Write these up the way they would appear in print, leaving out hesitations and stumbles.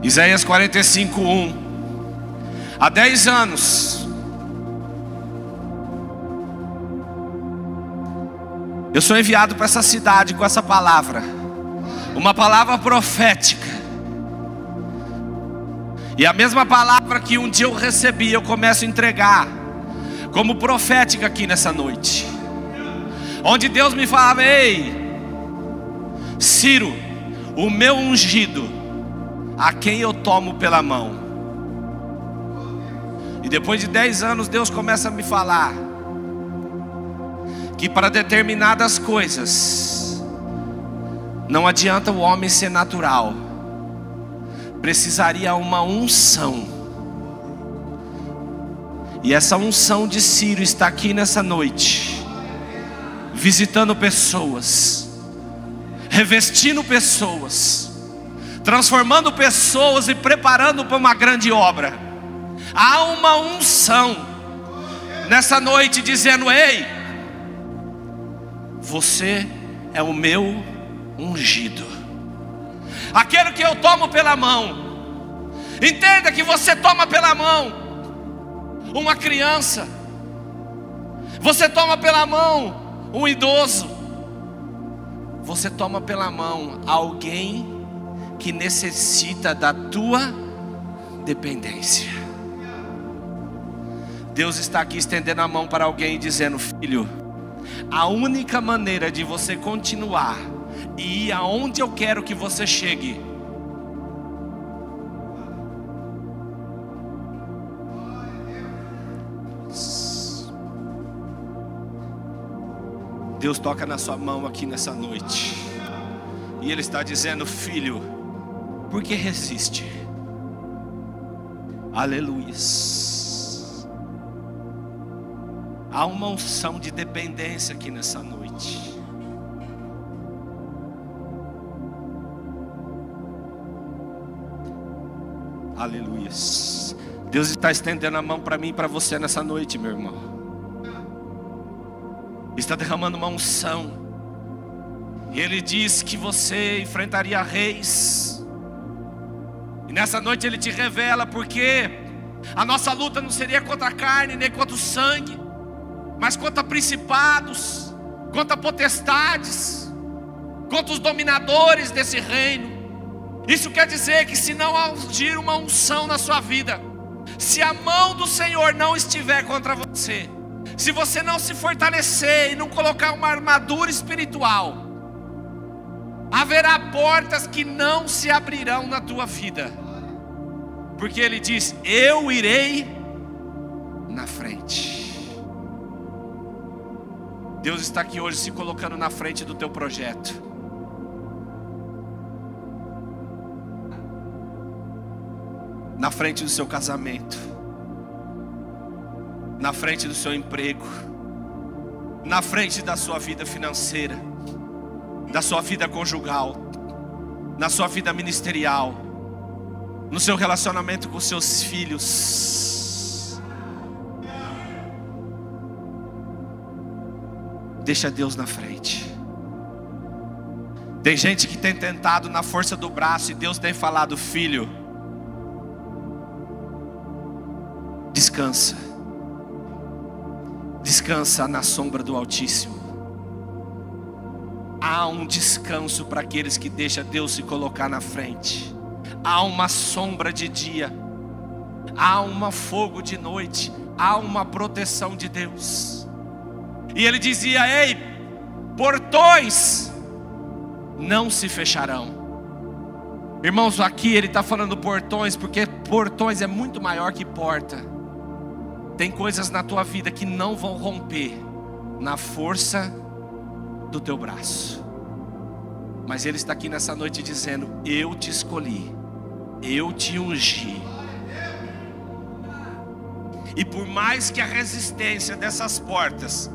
Isaías 45:1. Há 10 anos eu sou enviado para essa cidade com essa palavra, uma palavra profética. E a mesma palavra que um dia eu recebi, eu começo a entregar como profética aqui nessa noite. Onde Deus me falava: ei, Ciro, o meu ungido, a quem eu tomo pela mão. E depois de 10 anos Deus começa a me falar que para determinadas coisas não adianta o homem ser natural, precisaria uma unção. E essa unção de Ciro está aqui nessa noite, visitando pessoas, revestindo pessoas, transformando pessoas e preparando para uma grande obra. Há uma unção nessa noite dizendo: ei, você é o meu ungido, aquele que eu tomo pela mão. Entenda que você toma pela mão uma criança, você toma pela mão um idoso, você toma pela mão alguém que necessita da tua dependência. Deus está aqui estendendo a mão para alguém, dizendo: filho, a única maneira de você continuar e ir aonde eu quero que você chegue, Deus toca na sua mão aqui nessa noite, e Ele está dizendo: filho, por que resiste? Aleluia. Há uma unção de dependência aqui nessa noite. Aleluia. Deus está estendendo a mão para mim e para você nessa noite, meu irmão. Está derramando uma unção. E Ele diz que você enfrentaria reis. E nessa noite Ele te revela porque a nossa luta não seria contra a carne nem contra o sangue, mas contra principados, contra potestades, contra os dominadores desse reino. Isso quer dizer que se não agir uma unção na sua vida, se a mão do Senhor não estiver contra você, se você não se fortalecer e não colocar uma armadura espiritual, haverá portas que não se abrirão na tua vida. Porque Ele diz: eu irei na frente. Deus está aqui hoje se colocando na frente do teu projeto. Na frente do seu casamento, na frente do seu emprego, na frente da sua vida financeira, da sua vida conjugal, na sua vida ministerial, no seu relacionamento com seus filhos. Deixa Deus na frente. Tem gente que tem tentado na força do braço e Deus tem falado: filho, descansa. Descansa na sombra do Altíssimo. Há um descanso para aqueles que deixam Deus se colocar na frente. Há uma sombra de dia, há um fogo de noite, há uma proteção de Deus. E Ele dizia: ei, portões não se fecharão. Irmãos, aqui Ele está falando portões, porque portões é muito maior que porta. Tem coisas na tua vida que não vão romper na força do teu braço. Mas Ele está aqui nessa noite dizendo: eu te escolhi, eu te ungi. E por mais que a resistência dessas portas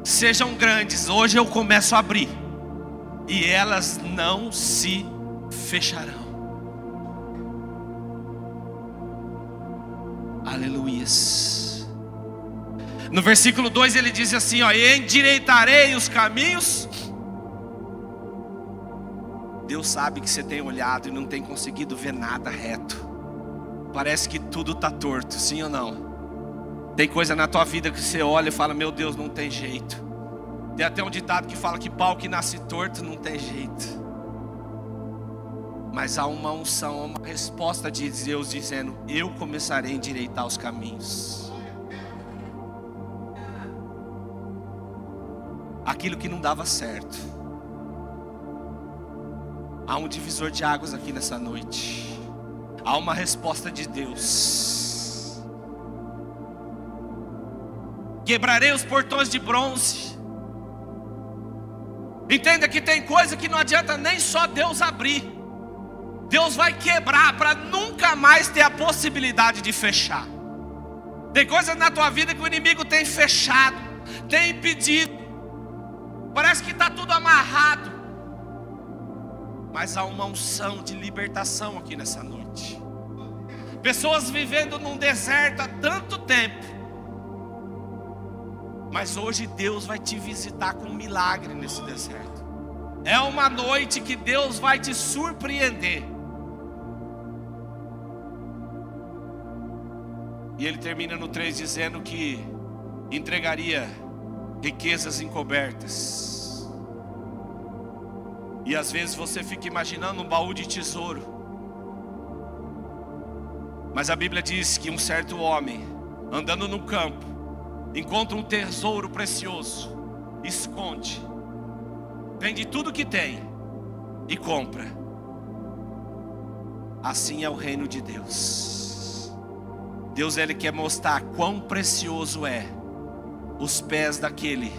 sejam grandes, hoje eu começo a abrir, e elas não se fecharão. Aleluias. No versículo 2 ele diz assim: ó, endireitarei os caminhos Deus sabe que você tem olhado e não tem conseguido ver nada reto. Parece que tudo está torto, sim ou não? Tem coisa na tua vida que você olha e fala, meu Deus, não tem jeito. Tem até um ditado que fala que pau que nasce torto não tem jeito. Mas há uma unção, uma resposta de Deus dizendo, eu começarei a endireitar os caminhos. Aquilo que não dava certo. Há um divisor de águas aqui nessa noite. Há uma resposta de Deus. Quebrarei os portões de bronze. Entenda que tem coisa que não adianta nem só Deus abrir. Deus vai quebrar para nunca mais ter a possibilidade de fechar. Tem coisas na tua vida que o inimigo tem fechado, tem impedido. Parece que está tudo amarrado. Mas há uma unção de libertação aqui nessa noite. Pessoas vivendo num deserto há tanto tempo. Mas hoje Deus vai te visitar com um milagre nesse deserto. É uma noite que Deus vai te surpreender. E ele termina no 3 dizendo que entregaria riquezas encobertas. E às vezes você fica imaginando um baú de tesouro. Mas a Bíblia diz que um certo homem, andando no campo, encontra um tesouro precioso, esconde, vende tudo que tem e compra. Assim é o reino de Deus. Deus, ele quer mostrar quão precioso é os pés daquele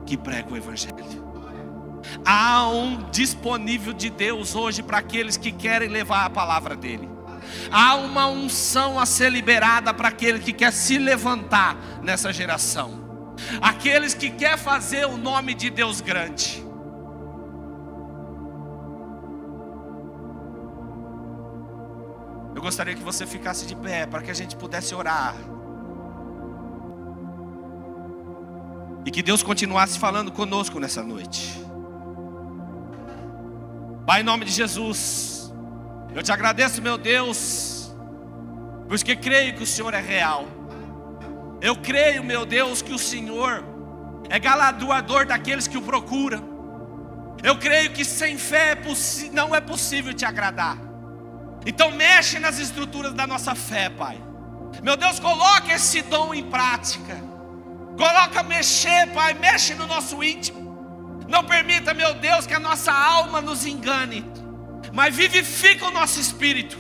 que prega o evangelho. Há um disponível de Deus hoje para aqueles que querem levar a palavra dele. Há uma unção a ser liberada para aquele que quer se levantar nessa geração. Aqueles que quer fazer o nome de Deus grande. Eu gostaria que você ficasse de pé para que a gente pudesse orar. E que Deus continuasse falando conosco nessa noite. Pai, em nome de Jesus, eu te agradeço, meu Deus, porque creio que o Senhor é real. Eu creio, meu Deus, que o Senhor é galardoador daqueles que o procuram. Eu creio que sem fé não é possível te agradar. Então mexe nas estruturas da nossa fé, Pai. Meu Deus, coloca esse dom em prática. Coloca mexer, Pai, mexe no nosso íntimo. Não permita, meu Deus, que a nossa alma nos engane, mas vivifica o nosso espírito.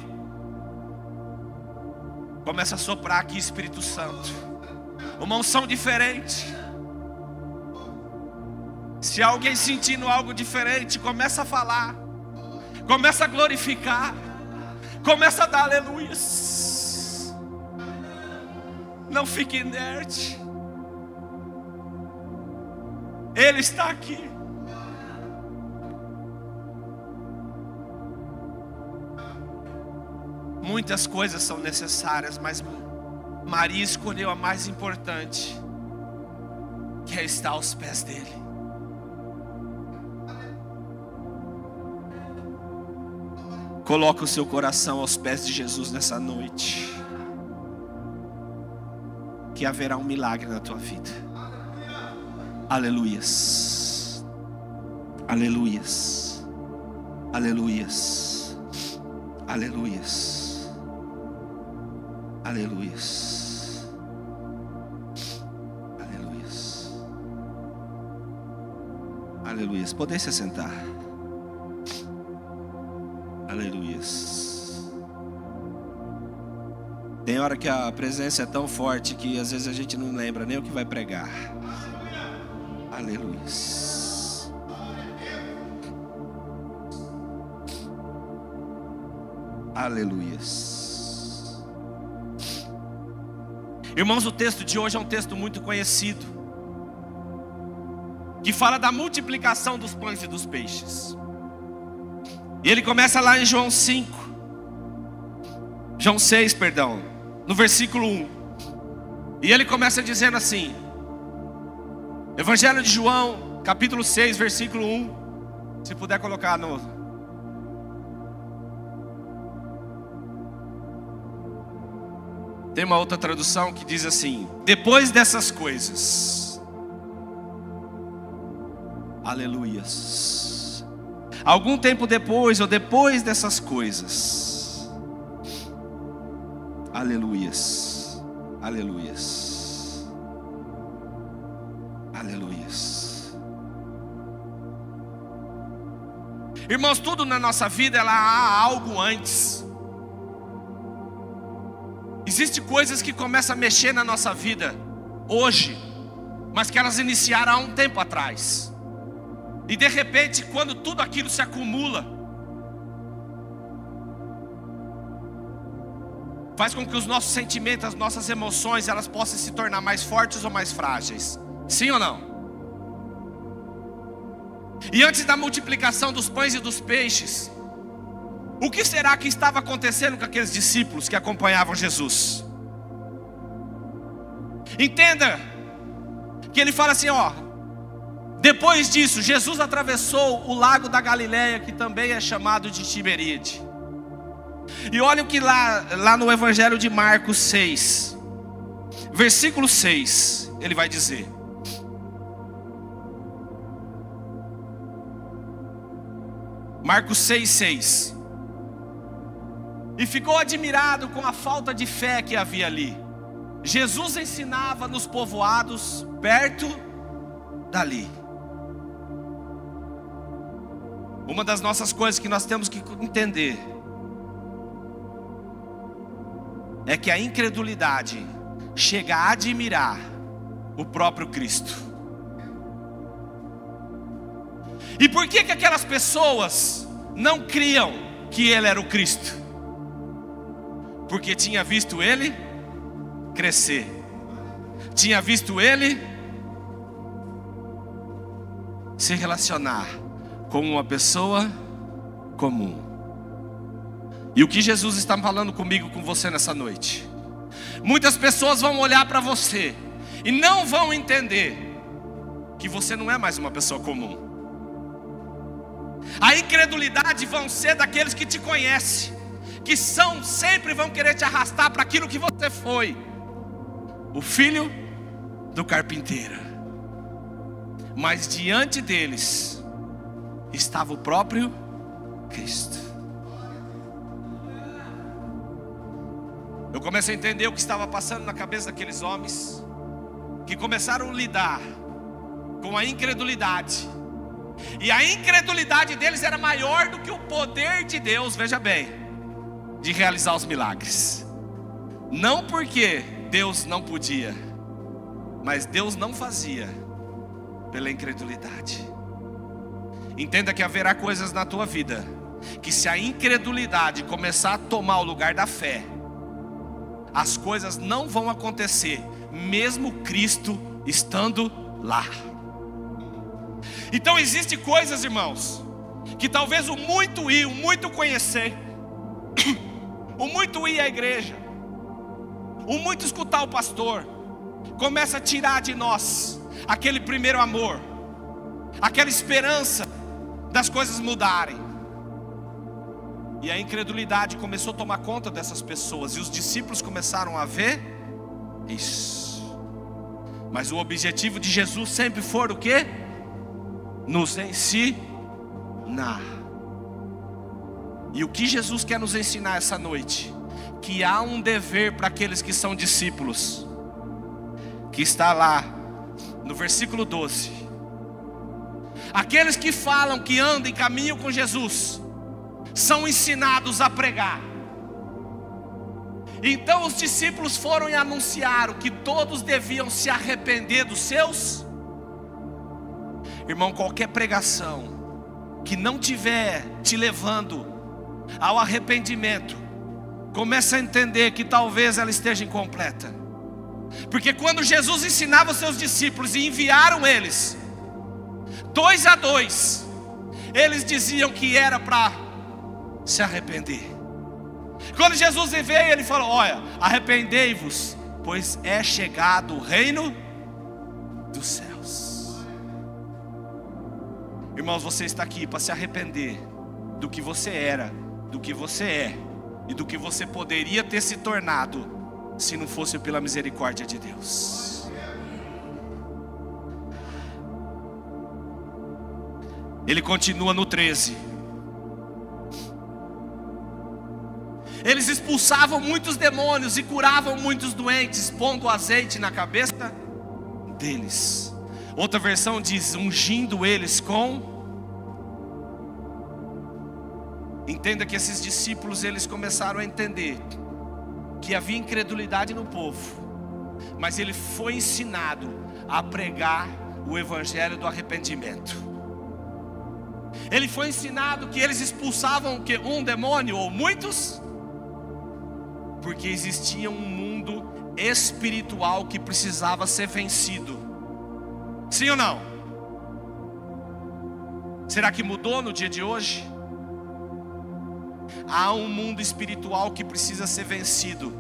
Começa a soprar aqui, Espírito Santo, uma unção diferente. Se alguém sentindo algo diferente, começa a falar, começa a glorificar, começa a dar aleluias. Não fique inerte. Ele está aqui. Muitas coisas são necessárias, mas Maria escolheu a mais importante, que é estar aos pés dele. Coloca o seu coração aos pés de Jesus nessa noite, que haverá um milagre na tua vida. Aleluias, aleluias, aleluias, aleluias, aleluias, aleluias, aleluias. Podem se sentar. Aleluias. Tem hora que a presença é tão forte que às vezes a gente não lembra nem o que vai pregar. Aleluias. Aleluias. Irmãos, o texto de hoje é um texto muito conhecido, que fala da multiplicação dos pães e dos peixes. E ele começa lá em João 6, no versículo 1. E ele começa dizendo assim: Evangelho de João, capítulo 6, versículo 1. Se puder colocar Tem uma outra tradução que diz assim: depois dessas coisas. Aleluias. Algum tempo depois, ou depois dessas coisas. Aleluias. Aleluias. Aleluias. Irmãos, tudo na nossa vida, ela há algo antes. Existem coisas que começam a mexer na nossa vida hoje, mas que elas iniciaram há um tempo atrás. E de repente, quando tudo aquilo se acumula, faz com que os nossos sentimentos, as nossas emoções, elas possam se tornar mais fortes ou mais frágeis. Sim ou não? E antes da multiplicação dos pães e dos peixes, o que será que estava acontecendo com aqueles discípulos que acompanhavam Jesus? Entenda que ele fala assim, ó: depois disso, Jesus atravessou o lago da Galileia, que também é chamado de Tiberíade. E olha o que lá no Evangelho de Marcos 6, versículo 6, ele vai dizer: Marcos 6:6. E ficou admirado com a falta de fé que havia ali. Jesus ensinava nos povoados perto dali. Uma das nossas coisas que nós temos que entender é que a incredulidade chega a admirar o próprio Cristo. E por que aquelas pessoas não criam que Ele era o Cristo? Porque tinha visto Ele crescer, tinha visto Ele se relacionar com uma pessoa comum. E o que Jesus está falando comigo, com você nessa noite: muitas pessoas vão olhar para você e não vão entender que você não é mais uma pessoa comum. A incredulidade vão ser daqueles que te conhecem, que sempre vão querer te arrastar para aquilo que você foi, o filho do carpinteiro. Mas diante deles estava o próprio Cristo. Eu comecei a entender o que estava passando na cabeça daqueles homens, que começaram a lidar com a incredulidade. E a incredulidade deles era maior do que o poder de Deus, veja bem, de realizar os milagres. Não porque Deus não podia, mas Deus não fazia pela incredulidade. Entenda que haverá coisas na tua vida que, se a incredulidade começar a tomar o lugar da fé, as coisas não vão acontecer, mesmo Cristo estando lá. Então existem coisas, irmãos, que talvez o muito ir, o muito conhecer, o muito ir à igreja, o muito escutar o pastor, começa a tirar de nós aquele primeiro amor, aquela esperança das coisas mudarem. E a incredulidade começou a tomar conta dessas pessoas, e os discípulos começaram a ver isso. Mas o objetivo de Jesus sempre foi o quê? Nos ensinar. E o que Jesus quer nos ensinar essa noite? Que há um dever para aqueles que são discípulos, que está lá no versículo 12. Aqueles que falam que andam e caminham com Jesus são ensinados a pregar. Então os discípulos foram e anunciaram que todos deviam se arrepender dos seus. Irmão, qualquer pregação que não tiver te levando ao arrependimento, começa a entender que talvez ela esteja incompleta. Porque quando Jesus ensinava os seus discípulos e enviaram eles 2 a 2, eles diziam que era para se arrepender. Quando Jesus veio, ele falou: olha, arrependei-vos, pois é chegado o reino dos céus. Irmãos, você está aqui para se arrepender do que você era, do que você é e do que você poderia ter se tornado se não fosse pela misericórdia de Deus. Ele continua no 13. Eles expulsavam muitos demônios e curavam muitos doentes, pondo azeite na cabeça deles. Outra versão diz, ungindo eles com... Entenda que esses discípulos, eles começaram a entender que havia incredulidade no povo, mas ele foi ensinado a pregar o evangelho do arrependimento. Ele foi ensinado que eles expulsavam um demônio ou muitos, porque existia um mundo espiritual que precisava ser vencido. Sim ou não? Será que mudou no dia de hoje? Há um mundo espiritual que precisa ser vencido.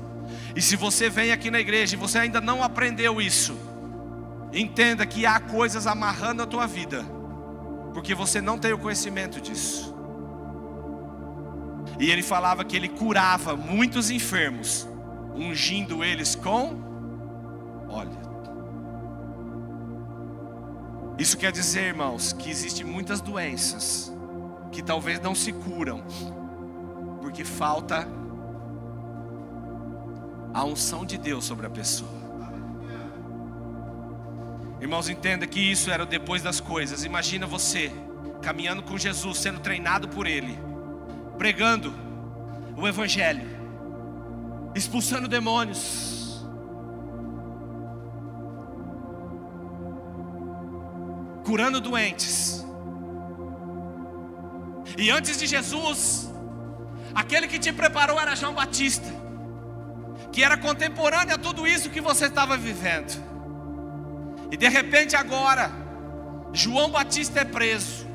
E se você vem aqui na igreja e você ainda não aprendeu isso, entenda que há coisas amarrando a tua vida, porque você não tem o conhecimento disso. E ele falava que ele curava muitos enfermos, ungindo eles com óleo. Isso quer dizer, irmãos, que existem muitas doenças que talvez não se curam, porque falta a unção de Deus sobre a pessoa. Irmãos, entenda que isso era depois das coisas. Imagina você caminhando com Jesus, sendo treinado por Ele, pregando o evangelho, expulsando demônios, curando doentes. E antes de Jesus, aquele que te preparou era João Batista, que era contemporâneo a tudo isso que você estava vivendo. E de repente agora, João Batista é preso.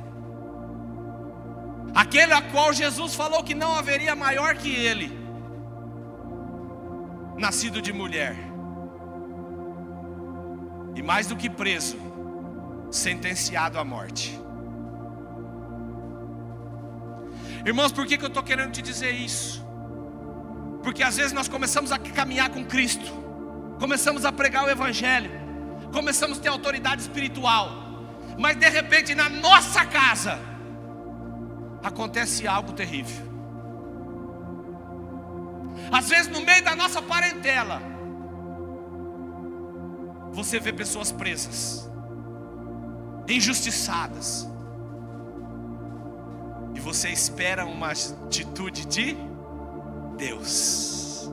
Aquele a qual Jesus falou que não haveria maior que ele, nascido de mulher. E mais do que preso, sentenciado à morte. Irmãos, por que eu estou querendo te dizer isso? Porque às vezes nós começamos a caminhar com Cristo, começamos a pregar o evangelho, começamos a ter autoridade espiritual, mas de repente na nossa casa acontece algo terrível. Às vezes no meio da nossa parentela, você vê pessoas presas, injustiçadas, e você espera uma atitude de Deus,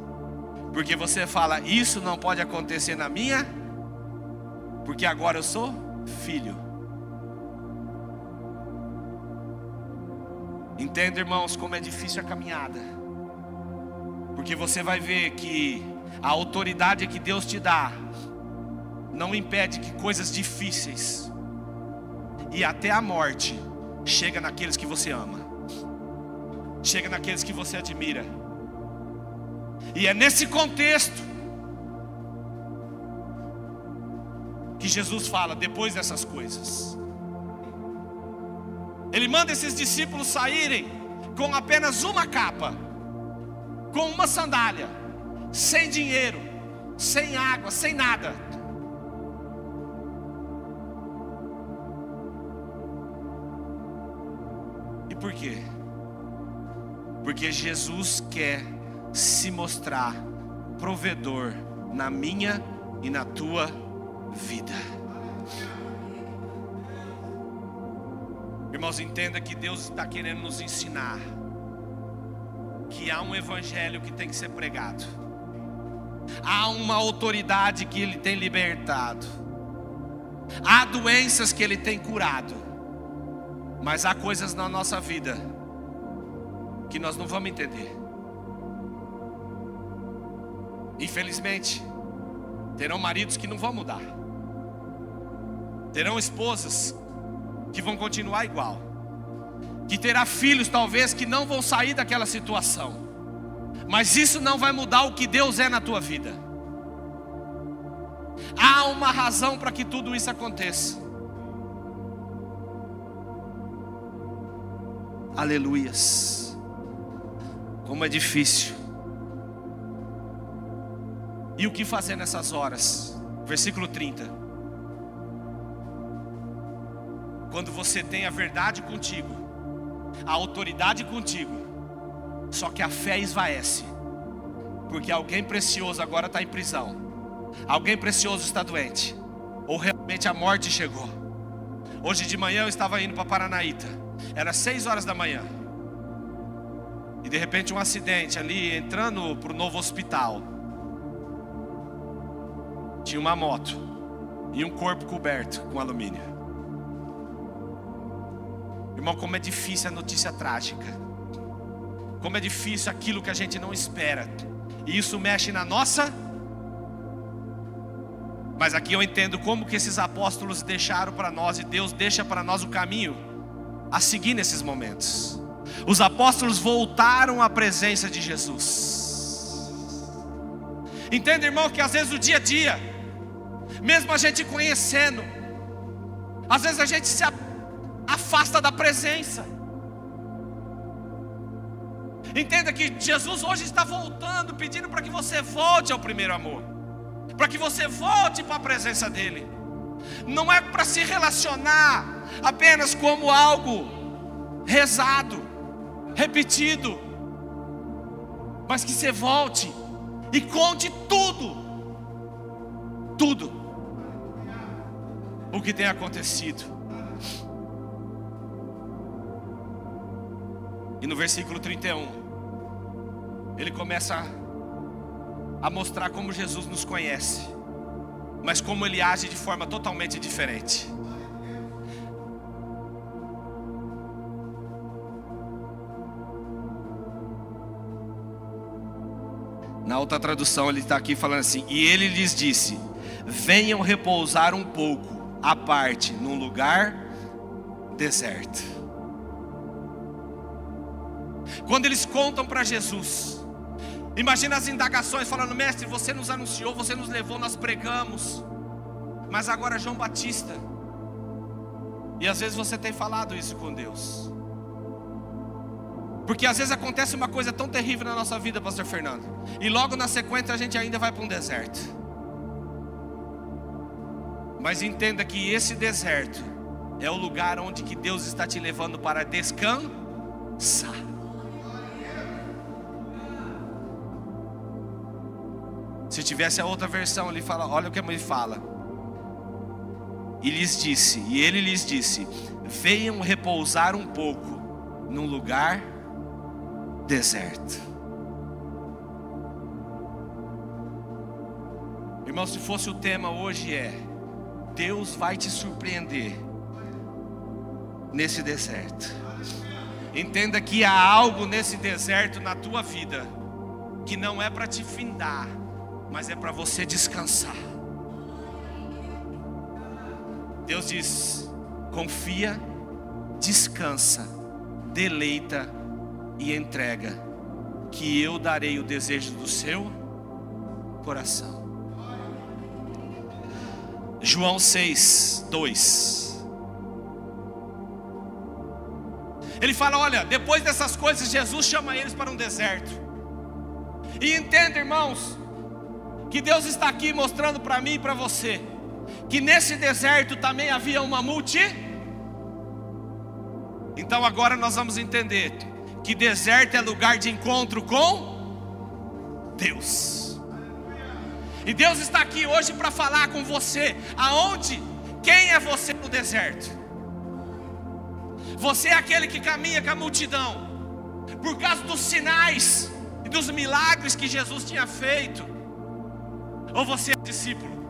porque você fala, isso não pode acontecer na minha, porque agora eu sou filho. Entenda, irmãos, como é difícil a caminhada, porque você vai ver que a autoridade que Deus te dá não impede que coisas difíceis e até a morte chega naqueles que você ama, chega naqueles que você admira. E é nesse contexto que Jesus fala, depois dessas coisas, Ele manda esses discípulos saírem com apenas uma capa, com uma sandália, sem dinheiro, sem água, sem nada. E por quê? Porque Jesus quer se mostrar provedor na minha e na tua vida. Irmãos, entenda que Deus está querendo nos ensinar que há um evangelho que tem que ser pregado, há uma autoridade que Ele tem libertado, há doenças que Ele tem curado, mas há coisas na nossa vida que nós não vamos entender. Infelizmente, terão maridos que não vão mudar, terão esposas que vão continuar igual, que terá filhos talvez que não vão sair daquela situação, mas isso não vai mudar o que Deus é na tua vida. Há uma razão para que tudo isso aconteça. Aleluias. Como é difícil. E o que fazer nessas horas? Versículo 30. Quando você tem a verdade contigo, a autoridade contigo, só que a fé esvaece, porque alguém precioso agora está em prisão, alguém precioso está doente, ou realmente a morte chegou. Hoje de manhã eu estava indo para Paranaíta, era 6 horas da manhã, e de repente um acidente ali, entrando para o novo hospital. Tinha uma moto e um corpo coberto com alumínio. Irmão, como é difícil a notícia trágica, como é difícil aquilo que a gente não espera, e isso mexe na nossa. Mas aqui eu entendo como que esses apóstolos deixaram para nós, e Deus deixa para nós o caminho a seguir nesses momentos. Os apóstolos voltaram à presença de Jesus. Entenda, irmão, que às vezes o dia a dia, mesmo a gente conhecendo, às vezes a gente se afasta da presença. Entenda que Jesus hoje está voltando, pedindo para que você volte ao primeiro amor, para que você volte para a presença dEle. Não é para se relacionar apenas como algo rezado, repetido, mas que você volte e conte tudo o que tem acontecido. E no versículo 31, ele começa a mostrar como Jesus nos conhece, mas como Ele age de forma totalmente diferente. Na outra tradução ele está aqui falando assim: e Ele lhes disse: venham repousar um pouco à parte num lugar deserto. Quando eles contam para Jesus, imagina as indagações, falando: mestre, você nos anunciou, você nos levou, nós pregamos, mas agora João Batista. E às vezes você tem falado isso com Deus, porque às vezes acontece uma coisa tão terrível na nossa vida, pastor Fernando, e logo na sequência a gente ainda vai para um deserto. Mas entenda que esse deserto é o lugar onde que Deus está te levando para descansar. Se tivesse a outra versão, ele fala, olha o que ele fala: e ele lhes disse: venham repousar um pouco num lugar deserto. Irmão, se fosse o tema hoje Deus vai te surpreender nesse deserto. Entenda que há algo nesse deserto na tua vida que não é para te findar, mas é para você descansar. Deus diz: confia, descansa, deleita e entrega, que eu darei o desejo do seu coração. João 6:2. Ele fala: olha, depois dessas coisas Jesus chama eles para um deserto. E entenda, irmãos, que Deus está aqui mostrando para mim e para você que nesse deserto também havia uma multidão. Então agora nós vamos entender que deserto é lugar de encontro com Deus. E Deus está aqui hoje para falar com você. Aonde? Quem é você no deserto? Você é aquele que caminha com a multidão por causa dos sinais e dos milagres que Jesus tinha feito, ou você é discípulo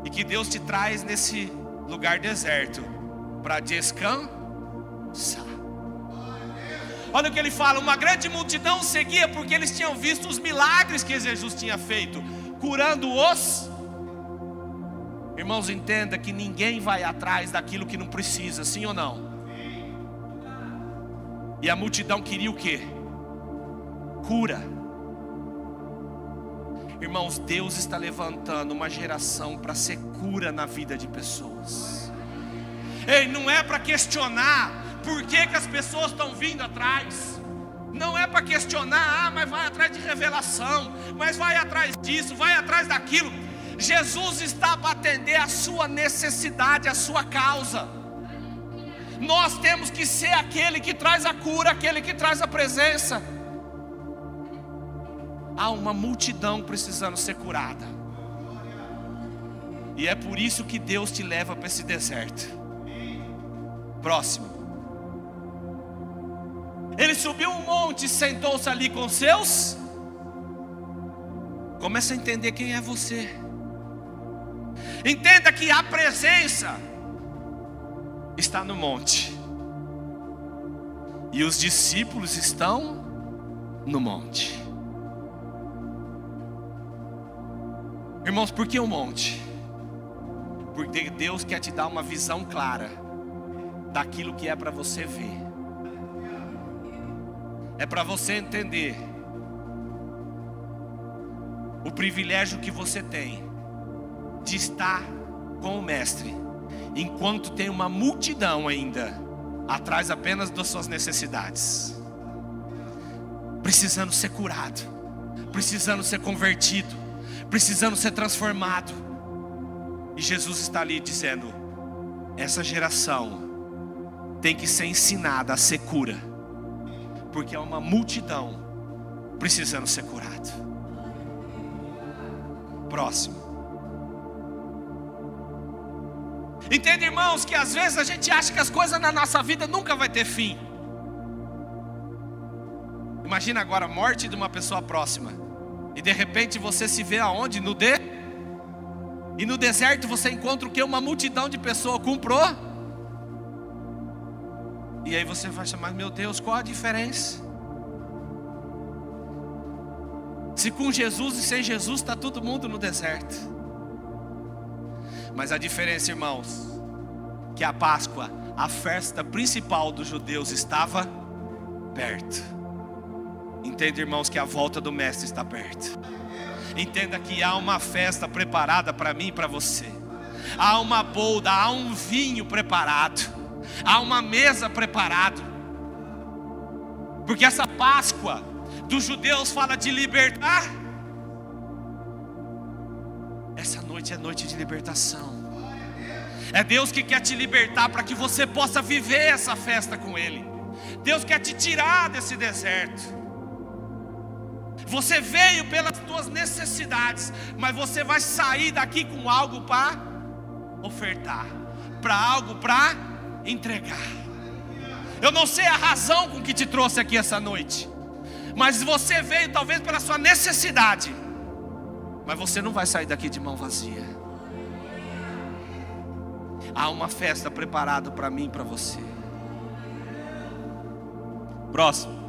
e que Deus te traz nesse lugar deserto para descansar? Olha o que ele fala: uma grande multidão seguia porque eles tinham visto os milagres que Jesus tinha feito, curando os. Irmãos, entenda que ninguém vai atrás daquilo que não precisa, sim ou não? E a multidão queria o quê? Cura. Irmãos, Deus está levantando uma geração para ser cura na vida de pessoas. Ei, não é para questionar por que as pessoas estão vindo atrás. Não é para questionar: mas vai atrás de revelação, mas vai atrás disso, vai atrás daquilo. Jesus está para atender a sua necessidade, a sua causa. Nós temos que ser aquele que traz a cura, aquele que traz a presença. Há uma multidão precisando ser curada, e é por isso que Deus te leva para esse deserto. Próximo. Ele subiu um monte e sentou-se ali com seus. Começa a entender quem é você. Entenda que a presença está no monte, e os discípulos estão no monte. Irmãos, por que o monte? Porque Deus quer te dar uma visão clara daquilo que é para você ver. É para você entender o privilégio que você tem de estar com o Mestre, enquanto tem uma multidão ainda atrás apenas das suas necessidades, precisando ser curado, precisando ser convertido, precisando ser transformado. E Jesus está ali dizendo: essa geração tem que ser ensinada a ser cura, porque é uma multidão precisando ser curado. Próximo. Entende, irmãos, que às vezes a gente acha que as coisas na nossa vida nunca vai ter fim. Imagina agora a morte de uma pessoa próxima, e de repente você se vê aonde? E no deserto você encontra o que? Uma multidão de pessoas comprou. E aí você vai chamar: meu Deus, qual a diferença? Se com Jesus e sem Jesus está todo mundo no deserto. Mas a diferença, irmãos, que a Páscoa, a festa principal dos judeus, estava perto. Entenda, irmãos, que a volta do Mestre está perto. Entenda que há uma festa preparada para mim e para você. Há uma bolda, há um vinho preparado, há uma mesa preparada. Porque essa Páscoa dos judeus fala de libertar. Essa noite é noite de libertação. É Deus que quer te libertar para que você possa viver essa festa com Ele. Deus quer te tirar desse deserto. Você veio pelas tuas necessidades, mas você vai sair daqui com algo para ofertar, para algo para entregar. Eu não sei a razão com que te trouxe aqui essa noite, mas você veio talvez pela sua necessidade, mas você não vai sair daqui de mão vazia. Há uma festa preparada para mim e para você. Próximo.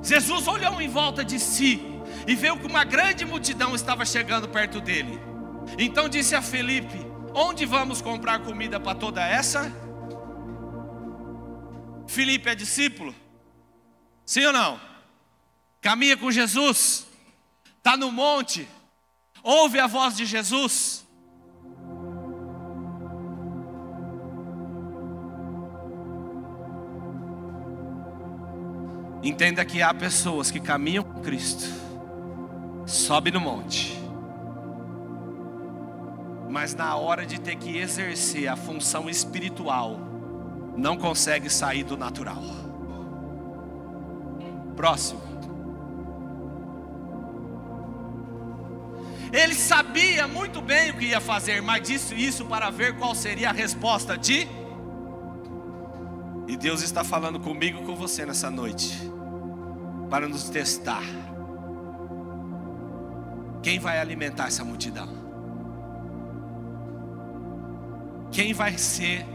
Jesus olhou em volta de si e viu que uma grande multidão estava chegando perto dele. Então disse a Felipe: onde vamos comprar comida para toda essa? Felipe é discípulo? Sim ou não? Caminha com Jesus, está no monte, ouve a voz de Jesus. Entenda que há pessoas que caminham com Cristo, sobe no monte, mas na hora de ter que exercer a função espiritual, não consegue sair do natural. Próximo. Ele sabia muito bem o que ia fazer, mas disse isso para ver qual seria a resposta de... E Deus está falando comigo e com você nessa noite, para nos testar. Quem vai alimentar essa multidão? Quem vai ser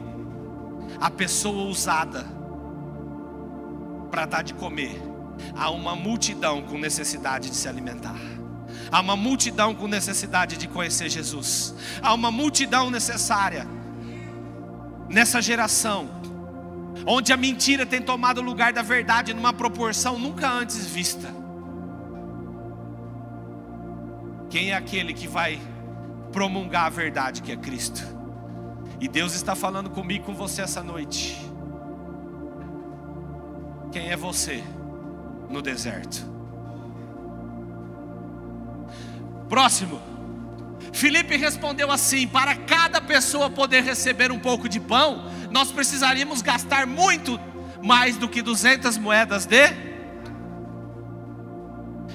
a pessoa usada para dar de comer? Há uma multidão com necessidade de se alimentar. Há uma multidão com necessidade de conhecer Jesus. Há uma multidão necessária nessa geração, onde a mentira tem tomado o lugar da verdade numa proporção nunca antes vista. Quem é aquele que vai promulgar a verdade, que é Cristo? E Deus está falando comigo e com você essa noite. Quem é você no deserto. Próximo. Filipe respondeu assim: para cada pessoa poder receber um pouco de pão, nós precisaríamos gastar muito mais do que 200 moedas de...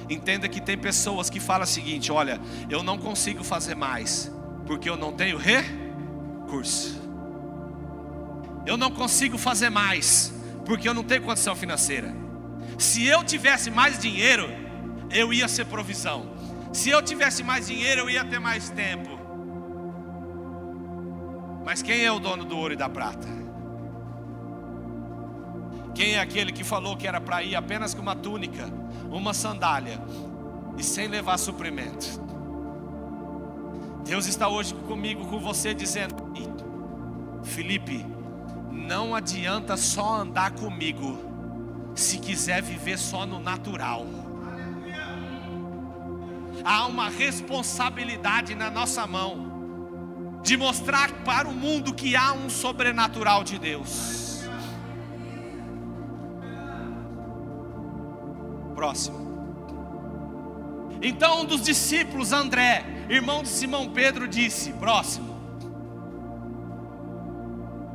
Entenda que tem pessoas que falam o seguinte: olha, eu não consigo fazer mais, porque eu não tenho recurso. Eu não consigo fazer mais, porque eu não tenho condição financeira. Se eu tivesse mais dinheiro, eu ia ser provisão. Se eu tivesse mais dinheiro, eu ia ter mais tempo. Mas quem é o dono do ouro e da prata? Quem é aquele que falou que era para ir apenas com uma túnica, uma sandália e sem levar suprimento? Deus está hoje comigo, com você, dizendo: Filipe, não adianta só andar comigo se quiser viver só no natural. Há uma responsabilidade na nossa mão de mostrar para o mundo que há um sobrenatural de Deus. Próximo. Então um dos discípulos, André, irmão de Simão Pedro, disse: próximo.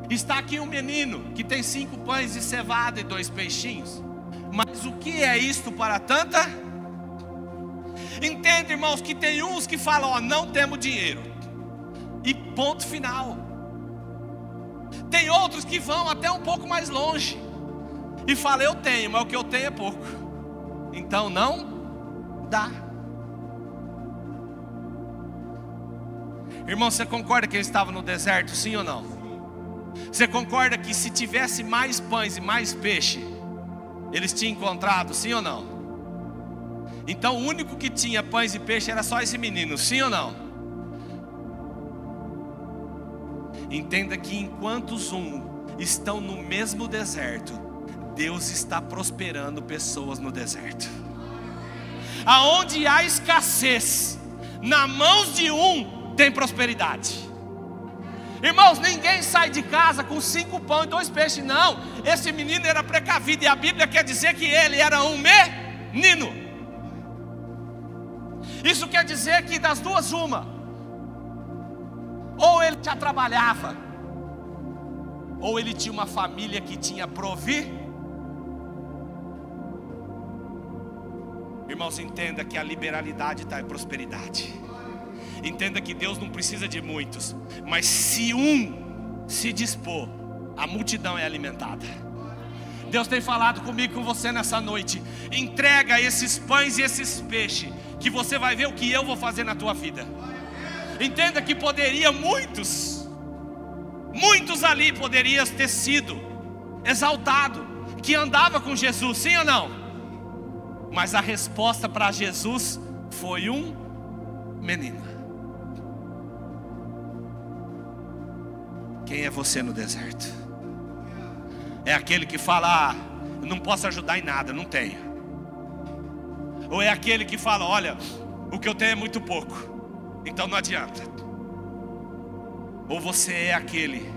Está aqui um menino que tem 5 pães de cevada e 2 peixinhos. Mas o que é isto para tanta? Entende, irmãos, que tem uns que falam: ó, não temos dinheiro, e ponto final. Tem outros que vão até um pouco mais longe e falam: eu tenho, mas o que eu tenho é pouco, então não dá. Irmão, você concorda que ele estava no deserto, sim ou não? Você concorda que se tivesse mais pães e mais peixe, eles tinham encontrado, sim ou não? Então o único que tinha pães e peixe era só esse menino, sim ou não? Entenda que enquanto estão no mesmo deserto, Deus está prosperando pessoas no deserto. Aonde há escassez, na mãos de tem prosperidade. Irmãos, ninguém sai de casa com 5 pães e 2 peixes, não. Esse menino era precavido, e a Bíblia quer dizer que ele era um menino. Isso quer dizer que das duas uma: ou ele já trabalhava, ou ele tinha uma família que tinha Irmãos, entenda que a liberalidade está em prosperidade. Entenda que Deus não precisa de muitos, mas se se dispor, a multidão é alimentada. Deus tem falado comigo, com você nessa noite: entrega esses pães e esses peixes, que você vai ver o que eu vou fazer na tua vida. Entenda que poderia muitos ali poderiam ter sido exaltado, que andava com Jesus, sim ou não? Mas a resposta para Jesus foi um menino. Quem é você no deserto? É aquele que fala: ah, não posso ajudar em nada, não tenho. Ou é aquele que fala: olha, o que eu tenho é muito pouco, então não adianta. Ou você é aquele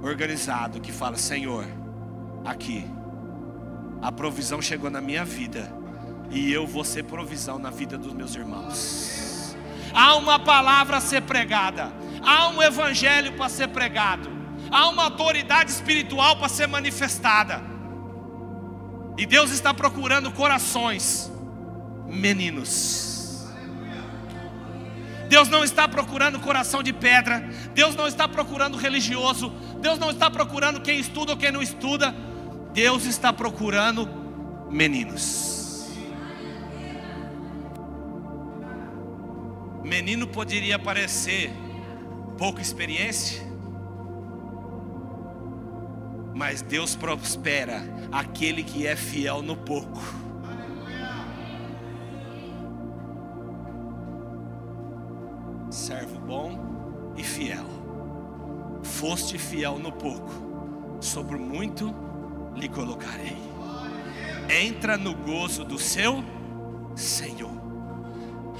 organizado que fala: Senhor, aqui a provisão chegou na minha vida, e eu vou ser provisão na vida dos meus irmãos. Há uma palavra a ser pregada, há um evangelho para ser pregado, há uma autoridade espiritual para ser manifestada. E Deus está procurando corações meninos. Deus não está procurando coração de pedra. Deus não está procurando religioso. Deus não está procurando quem estuda ou quem não estuda. Deus está procurando meninos. Menino poderia parecer pouca experiência, mas Deus prospera aquele que é fiel no pouco. Servo bom e fiel, foste fiel no pouco, sobre muito lhe colocarei. Entra no gozo do seu Senhor.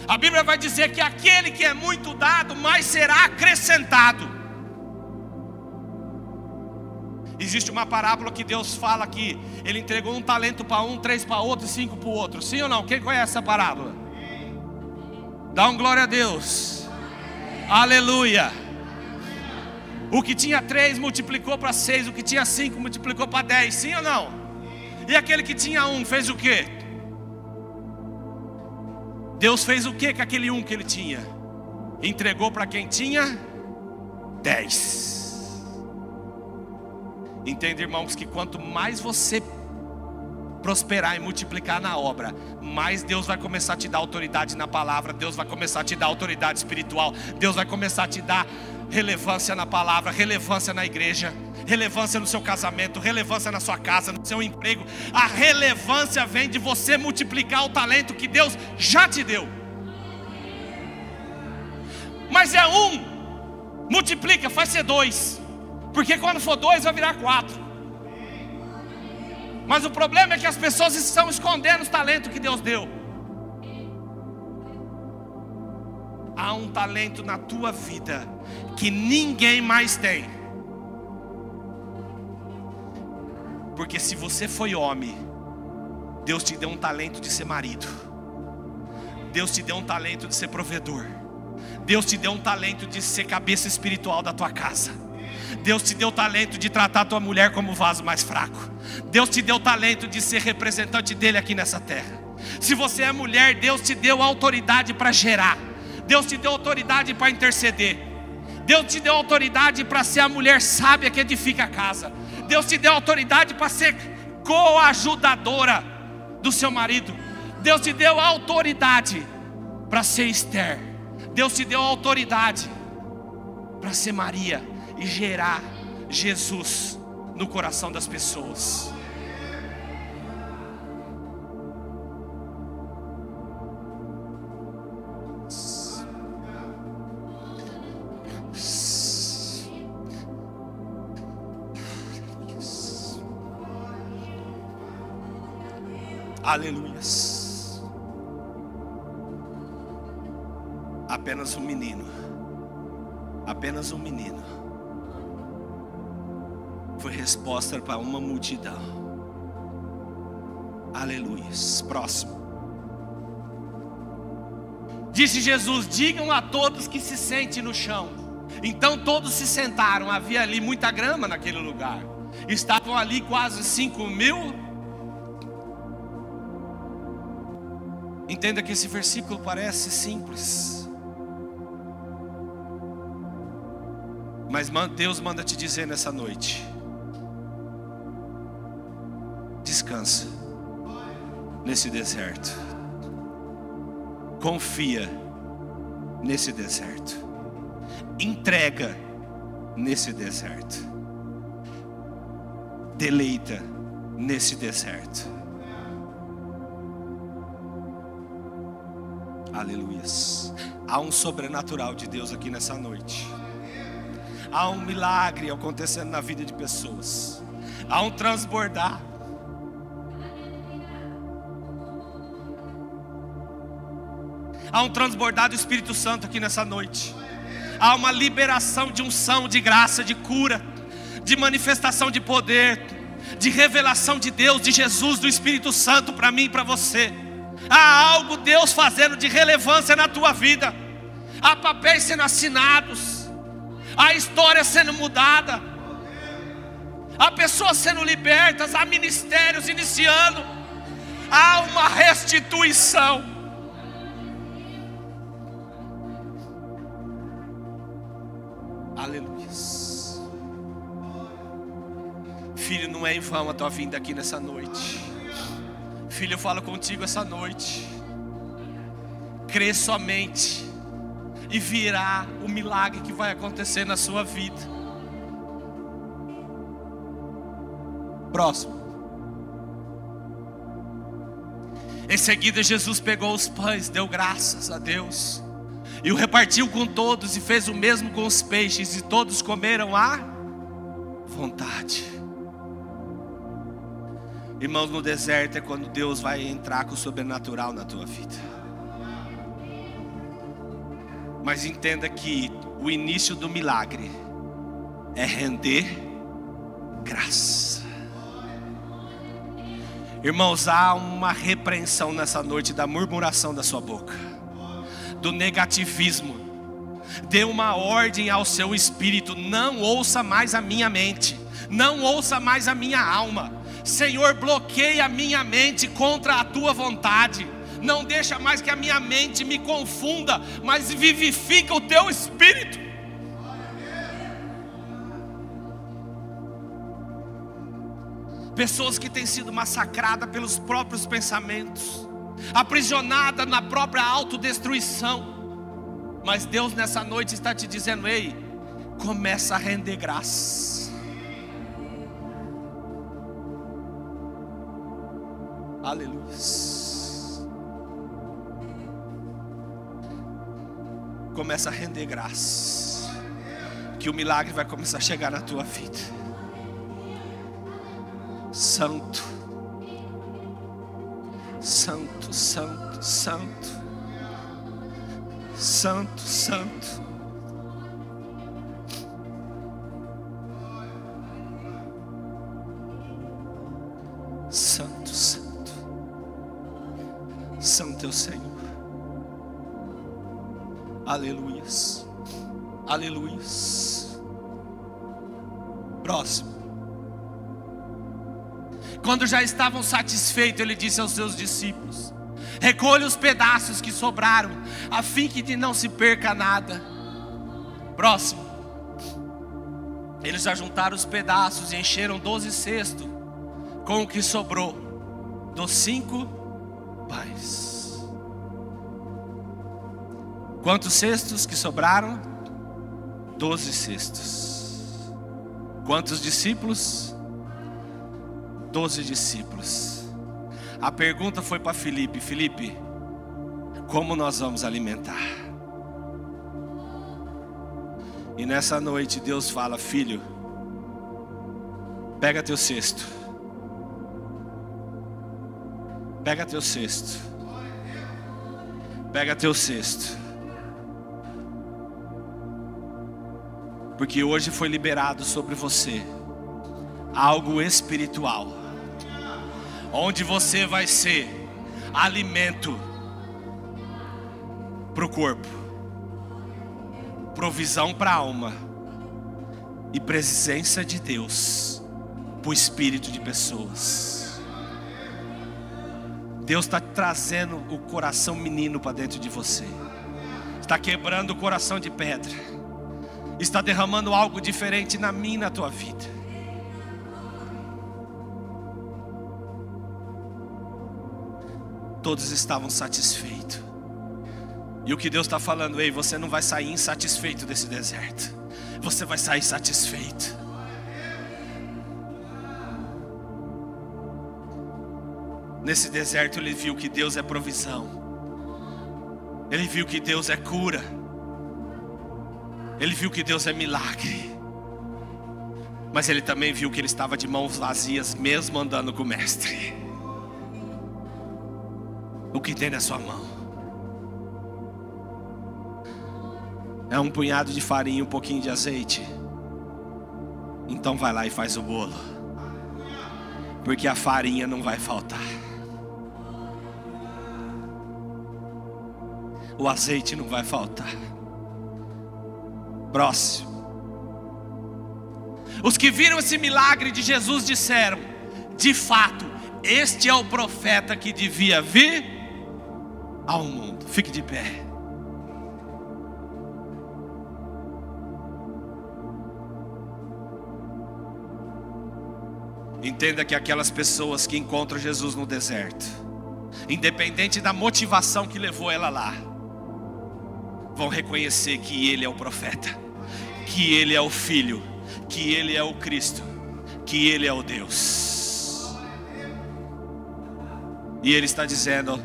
A Bíblia vai dizer que aquele que é muito dado, mais será acrescentado. E Existe uma parábola que Deus fala que Ele entregou um talento para um, 3 para outro e 5 para o outro. Sim ou não? Quem conhece essa parábola? Dá um glória a Deus. Aleluia. O que tinha 3 multiplicou para 6, o que tinha 5 multiplicou para 10. Sim ou não? E aquele que tinha 1 fez o quê? Deus fez o quê com aquele 1 que ele tinha? Entregou para quem tinha 10. Entende, irmãos, que quanto mais você prosperar e multiplicar na obra, mais Deus vai começar a te dar autoridade na palavra. Deus vai começar a te dar autoridade espiritual. Deus vai começar a te dar relevância na palavra, relevância na igreja, relevância no seu casamento, relevância na sua casa, no seu emprego. A relevância vem de você multiplicar o talento que Deus já te deu. Mas é 1, multiplica, faz ser 2, porque quando for 2 vai virar 4. Mas o problema é que as pessoas estão escondendo os talentos que Deus deu. Há um talento na tua vida que ninguém mais tem. Porque se você foi homem, Deus te deu um talento de ser marido. Deus te deu um talento de ser provedor. Deus te deu um talento de ser cabeça espiritual da tua casa. Deus te deu o talento de tratar a tua mulher como vaso mais fraco. Deus te deu o talento de ser representante dele aqui nessa terra. Se você é mulher, Deus te deu autoridade para gerar. Deus te deu autoridade para interceder. Deus te deu autoridade para ser a mulher sábia que edifica a casa. Deus te deu autoridade para ser coajudadora do seu marido. Deus te deu autoridade para ser Esther. Deus te deu autoridade para ser Maria e gerar Jesus no coração das pessoas. Aleluias. Apenas um menino. Apenas um menino foi resposta para uma multidão. Aleluias. Próximo. Disse Jesus: digam a todos que se sentem no chão. Então todos se sentaram. Havia ali muita grama naquele lugar. Estavam ali quase 5.000. Entenda que esse versículo parece simples, mas Deus manda te dizer nessa noite: descansa nesse deserto, confia nesse deserto, entrega nesse deserto, deleita nesse deserto. Aleluias. Há um sobrenatural de Deus aqui nessa noite. Há um milagre acontecendo na vida de pessoas. Há um transbordar. Há um transbordar do Espírito Santo aqui nessa noite. Há uma liberação de unção, de graça, de cura, de manifestação de poder, de revelação de Deus, de Jesus, do Espírito Santo para mim e para você. Há algo Deus fazendo de relevância na tua vida. Há papéis sendo assinados. Há história sendo mudada. Há pessoas sendo libertas. Há ministérios iniciando. Há uma restituição. Aleluia. Filho, não é em vão a tua vinda aqui nessa noite. Filho, eu falo contigo essa noite. Crê somente e virá o milagre que vai acontecer na sua vida. Próximo. Em seguida Jesus pegou os pães, deu graças a Deus e o repartiu com todos, e fez o mesmo com os peixes, e todos comeram à vontade. Irmãos, no deserto é quando Deus vai entrar com o sobrenatural na tua vida. Mas entenda que o início do milagre é render graça. Irmãos, há uma repreensão nessa noite da murmuração da sua boca, do negativismo. Dê uma ordem ao seu espírito: não ouça mais a minha mente, não ouça mais a minha alma. Senhor, bloqueia a minha mente contra a tua vontade. Não deixa mais que a minha mente me confunda, mas vivifica o teu espírito. Pessoas que têm sido massacradas pelos próprios pensamentos, aprisionadas na própria autodestruição. Mas Deus nessa noite está te dizendo: ei, começa a render graça. Aleluia. Começa a render graça, que o milagre vai começar a chegar na tua vida. Santo, santo, santo, santo, santo, santo. Santo, santo, santo é o Senhor. Aleluias, aleluias. Próximo. Quando já estavam satisfeitos, ele disse aos seus discípulos: recolha os pedaços que sobraram, a fim que de não se perca nada. Próximo. Eles já juntaram os pedaços e encheram 12 cestos com o que sobrou dos 5 pães. Quantos cestos que sobraram? 12 cestos. Quantos discípulos? 12 discípulos. A pergunta foi para Filipe: Filipe, como nós vamos alimentar? E nessa noite Deus fala: filho, pega teu cesto. Pega teu cesto. Pega teu cesto. Porque hoje foi liberado sobre você algo espiritual, onde você vai ser alimento para o corpo, provisão para a alma e presença de Deus para o espírito de pessoas. Deus está trazendo o coração menino para dentro de você, está quebrando o coração de pedra, está derramando algo diferente na minha e na tua vida. Todos estavam satisfeitos. E o que Deus está falando: ei, você não vai sair insatisfeito desse deserto, você vai sair satisfeito. Nesse deserto ele viu que Deus é provisão, ele viu que Deus é cura, ele viu que Deus é milagre. Mas ele também viu que ele estava de mãos vazias, mesmo andando com o mestre. O que tem na sua mão? É um punhado de farinha e um pouquinho de azeite? Então vai lá e faz o bolo, porque a farinha não vai faltar, o azeite não vai faltar. Próximo. Os que viram esse milagre de Jesus disseram: de fato, este é o profeta que devia vir ao mundo. Fique de pé. Entenda que aquelas pessoas que encontram Jesus no deserto, independente da motivação que levou ela lá, vão reconhecer que Ele é o profeta, que Ele é o Filho, que Ele é o Cristo, que Ele é o Deus. E Ele está dizendo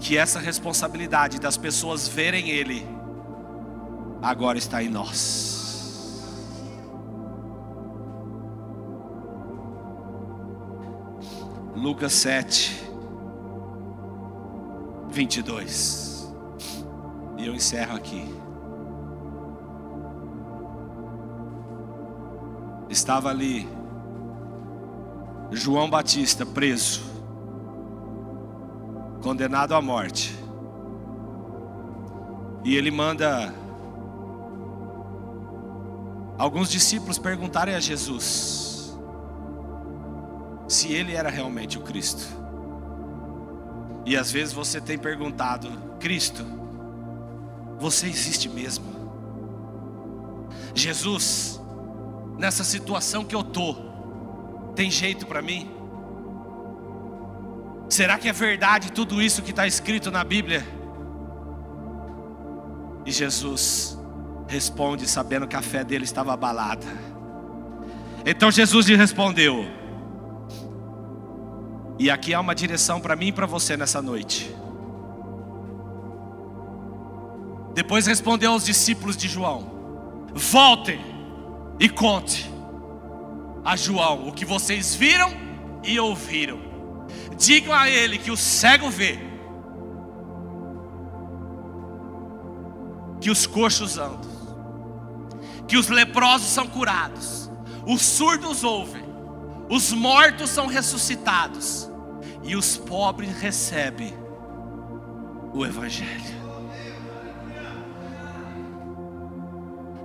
que essa responsabilidade das pessoas verem Ele agora está em nós. Lucas 7, 22. E eu encerro aqui. Estava ali João Batista preso, condenado à morte, e ele manda alguns discípulos perguntarem a Jesus se ele era realmente o Cristo. E às vezes você tem perguntado: Cristo, você existe mesmo? Jesus, nessa situação que eu tô, tem jeito para mim? Será que é verdade tudo isso que está escrito na Bíblia? E Jesus responde sabendo que a fé dele estava abalada. Então Jesus lhe respondeu, e aqui há uma direção para mim e para você nessa noite. Depois respondeu aos discípulos de João: voltem e conte a João o que vocês viram e ouviram. Digam a ele que o cego vê, que os coxos andam, que os leprosos são curados, os surdos ouvem, os mortos são ressuscitados e os pobres recebem o Evangelho.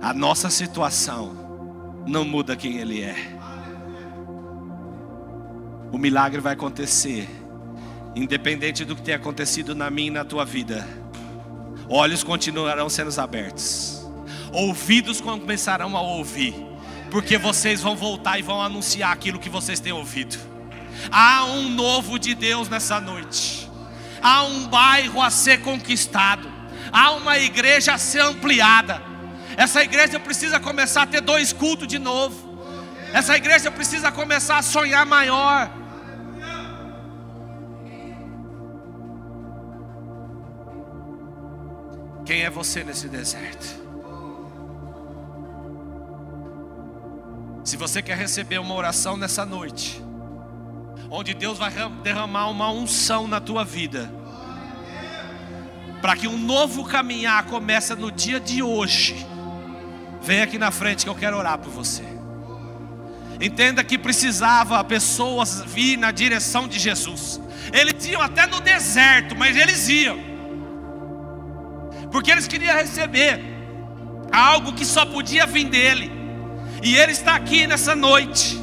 A nossa situação não muda quem Ele é. O milagre vai acontecer, independente do que tenha acontecido na minha e na tua vida. Olhos continuarão sendo abertos, ouvidos começarão a ouvir, porque vocês vão voltar e vão anunciar aquilo que vocês têm ouvido. Há um novo de Deus nessa noite. Há um bairro a ser conquistado. Há uma igreja a ser ampliada. Essa igreja precisa começar a ter 2 cultos de novo. Essa igreja precisa começar a sonhar maior. Quem é você nesse deserto? Se você quer receber uma oração nessa noite, onde Deus vai derramar uma unção na tua vida, para que um novo caminhar comece no dia de hoje, vem aqui na frente que eu quero orar por você. Entenda que precisava pessoas vir na direção de Jesus. Eles iam até no deserto, mas eles iam, porque eles queriam receber algo que só podia vir dele. E Ele está aqui nessa noite.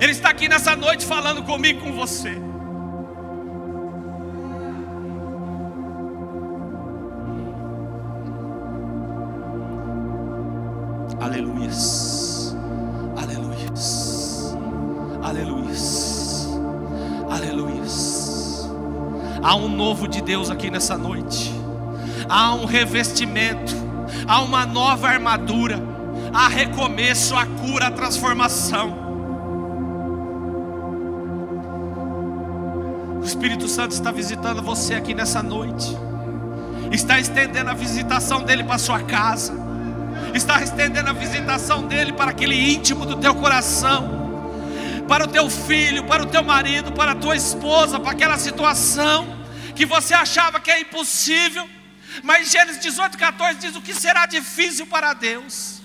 Ele está aqui nessa noite falando comigo, com você. Aleluias, aleluias, aleluias, aleluias. Há um novo de Deus aqui nessa noite. Há um revestimento, há uma nova armadura, há recomeço, a cura, a transformação. O Espírito Santo está visitando você aqui nessa noite. Está estendendo a visitação dele para a sua casa. Está estendendo a visitação dele para aquele íntimo do teu coração, para o teu filho, para o teu marido, para a tua esposa, para aquela situação que você achava que é impossível. Mas Gênesis 18:14 diz: o que será difícil para Deus?